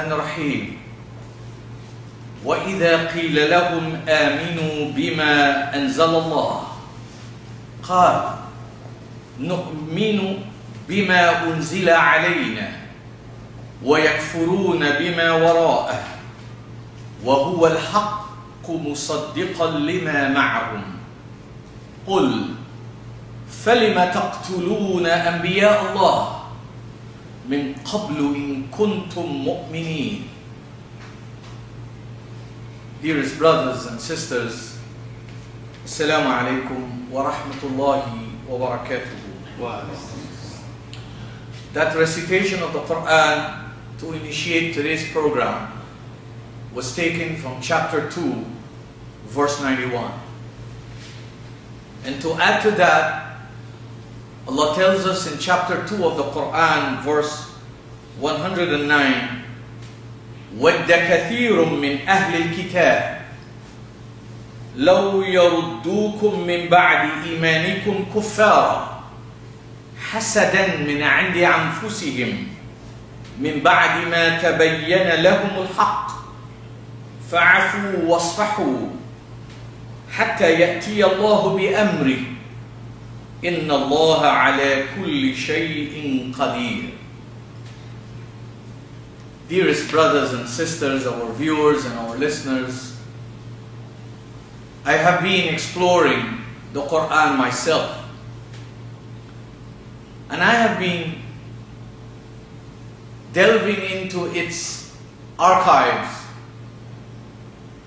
الرحمن الرحيم وإذا قيل لهم آمنوا بما أنزل الله قال نؤمن بما أنزل علينا ويكفرون بما وراءه وهو الحق مصدقا لما معهم قل فلم تقتلون أنبياء الله من قبل إن كنتم مؤمنين. Dearest brothers and sisters, Assalamu alaikum wa rahmatullahi wa barakatuhu. That recitation of the Qur'an to initiate today's program was taken from chapter 2, verse 91. And to add to that, Allah tells us in chapter 2 of the Qur'an, verse 109, وَدَّ كَثِيرٌ مِّنْ أَهْلِ الْكِتَابِ لَوْ يَرُدُّوكُم مِّن بَعْدِ إِيمَانِكُمْ كُفَّارًا حَسَدًا مِّنْ عِندِ أَنفُسِهِمْ مِّن بَعْدِ مَا تَبَيَّنَ لَهُمُ الْحَقُّ فَاعْفُوا وَاصْفَحُوا حَتَّى يَأْتِيَ اللَّهُ بِأَمْرِهِ إِنَّ اللَّهَ عَلَى كُلِّ شَيْءٍ قَدِيرٌ. Dearest brothers and sisters, our viewers and our listeners, I have been exploring the Qur'an myself, and I have been delving into its archives,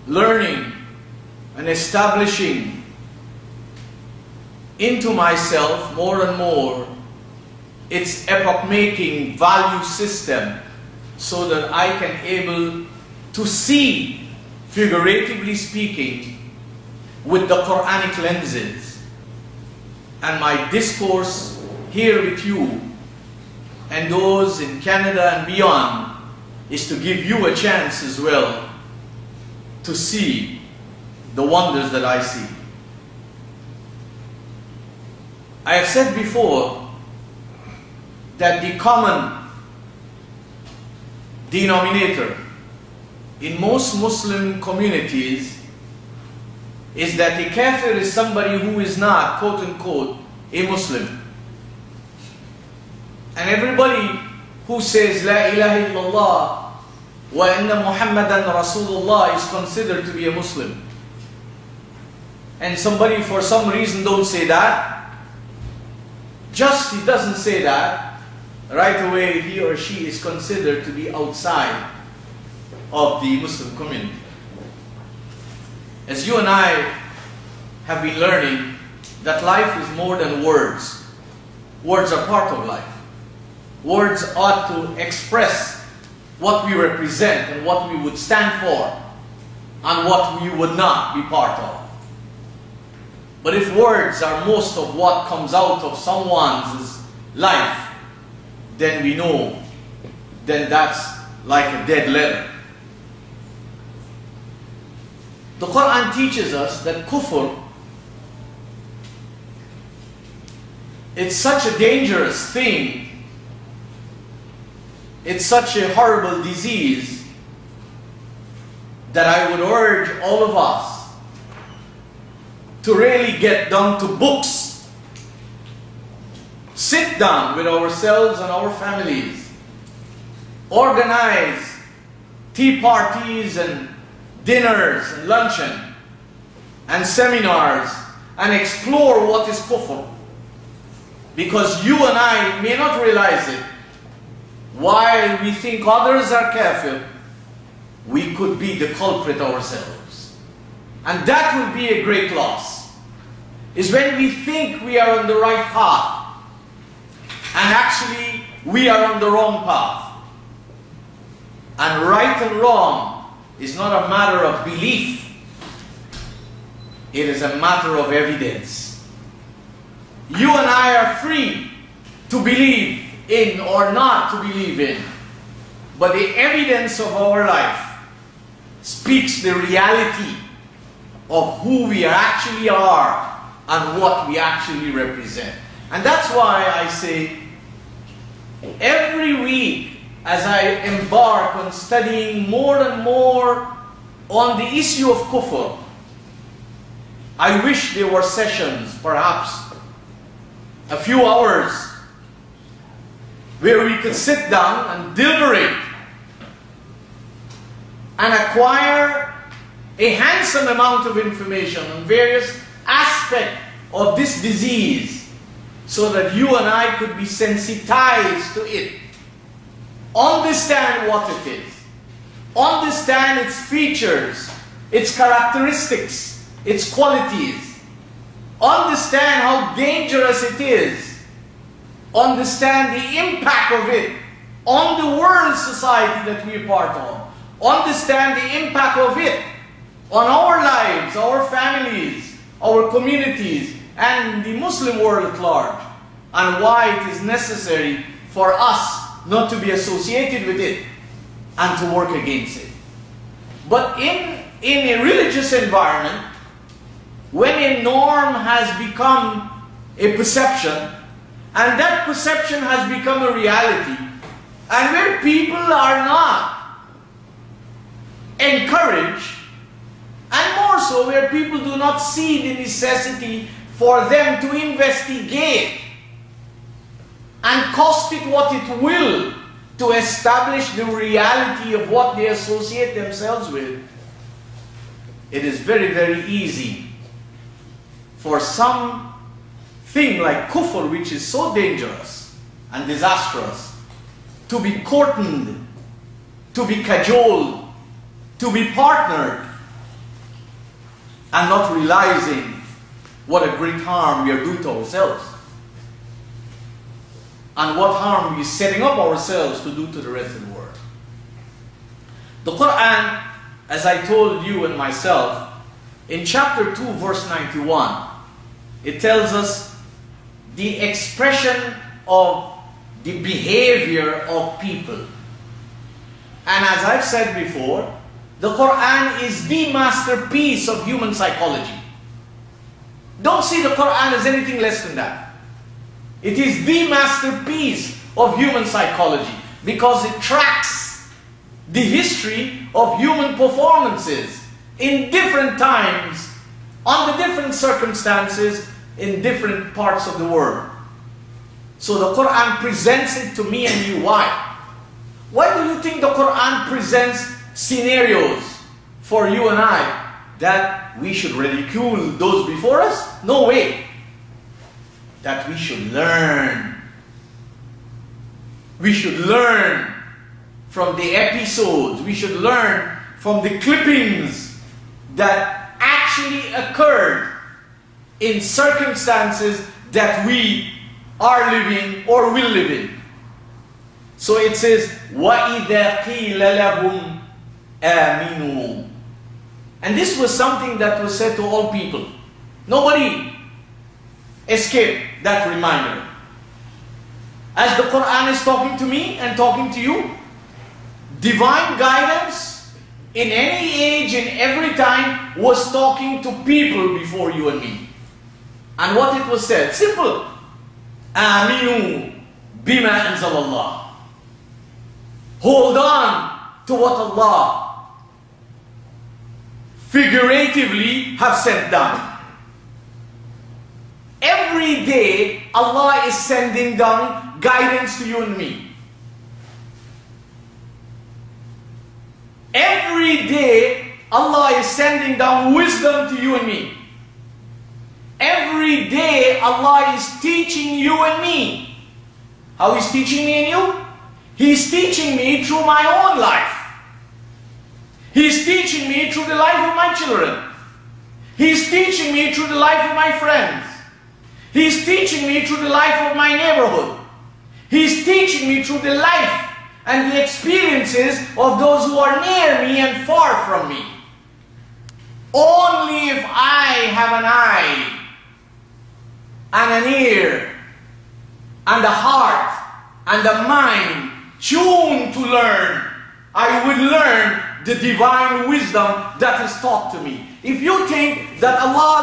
learning and establishing into myself more and more its epoch-making value system, so that I can able to see, figuratively speaking, with the Qur'anic lenses. And my discourse here with you and those in Canada and beyond is to give you a chance as well to see the wonders that I see. I have said before that the common denominator in most Muslim communities is that a kafir is somebody who is not, quote unquote, a Muslim. And everybody who says La ilaha illallah wa inna Muhammadan Rasulullah is considered to be a Muslim. And somebody for some reason don't say that, just he doesn't say that, right away he or she is considered to be outside of the Muslim community. As you and I have been learning that life is more than words. Words are part of life. Words ought to express what we represent and what we would stand for and what we would not be part of. But if words are most of what comes out of someone's life, then we know, then that's like a dead letter. The Qur'an teaches us that kufr, it's such a dangerous thing, it's such a horrible disease, that I would urge all of us to really get down to books. Sit down with ourselves and our families. Organize tea parties and dinners and luncheon and seminars and explore what is kufr. Because you and I may not realize it. While we think others are kafir, we could be the culprit ourselves. And that will be a great loss. Is when we think we are on the right path and actually we are on the wrong path. And right and wrong is not a matter of belief. It is a matter of evidence. You and I are free to believe in or not to believe in. But the evidence of our life speaks the reality of who we actually are and what we actually represent. And that's why I say every week as I embark on studying more and more on the issue of kufr, I wish there were sessions, perhaps a few hours, where we could sit down and deliberate and acquire a handsome amount of information on various aspects of this disease, so that you and I could be sensitized to it, understand what it is, understand its features, its characteristics, its qualities, understand how dangerous it is, understand the impact of it on the world society that we are part of, understand the impact of it on our lives, our families, our communities, and the Muslim world at large, and why it is necessary for us not to be associated with it and to work against it. But in a religious environment, when a norm has become a perception, and that perception has become a reality, and where people are not encouraged, and more so where people do not see the necessity for them to investigate and cost it what it will to establish the reality of what they associate themselves with, it is very, very easy for some thing like kufr, which is so dangerous and disastrous, to be courted, to be cajoled, to be partnered, and not realizing what a great harm we are doing to ourselves, and what harm we are setting up ourselves to do to the rest of the world. The Qur'an, as I told you and myself, in chapter 2, verse 91, it tells us the expression of the behavior of people. And as I've said before, the Qur'an is the masterpiece of human psychology. Don't see the Qur'an as anything less than that. It is the masterpiece of human psychology because it tracks the history of human performances in different times, under different circumstances, in different parts of the world. So the Qur'an presents it to me and you. Why? Why do you think the Qur'an presents scenarios for you and I that we should ridicule those before us? No way. That we should learn. We should learn from the episodes. We should learn from the clippings that actually occurred in circumstances that we are living or will live in. So it says, وَإِذَا قِيلَ لَهُمْ آمِنُوا. And this was something that was said to all people. Nobody escaped that reminder. As the Qur'an is talking to me and talking to you, divine guidance in any age, in every time, was talking to people before you and me. And what it was said, simple. Aminu bima anzalallah. Hold on to what Allah figuratively have sent down. Every day Allah is sending down guidance to you and me. Every day Allah is sending down wisdom to you and me. Every day Allah is teaching you and me. How is teaching me and you? He's teaching me through my own life. He's teaching me through the life of my children. He's teaching me through the life of my friends. He's teaching me through the life of my neighborhood. He's teaching me through the life and the experiences of those who are near me and far from me. Only if I have an eye and an ear and a heart and a mind tuned to learn, I would learn the divine wisdom that is taught to me. If you think that Allah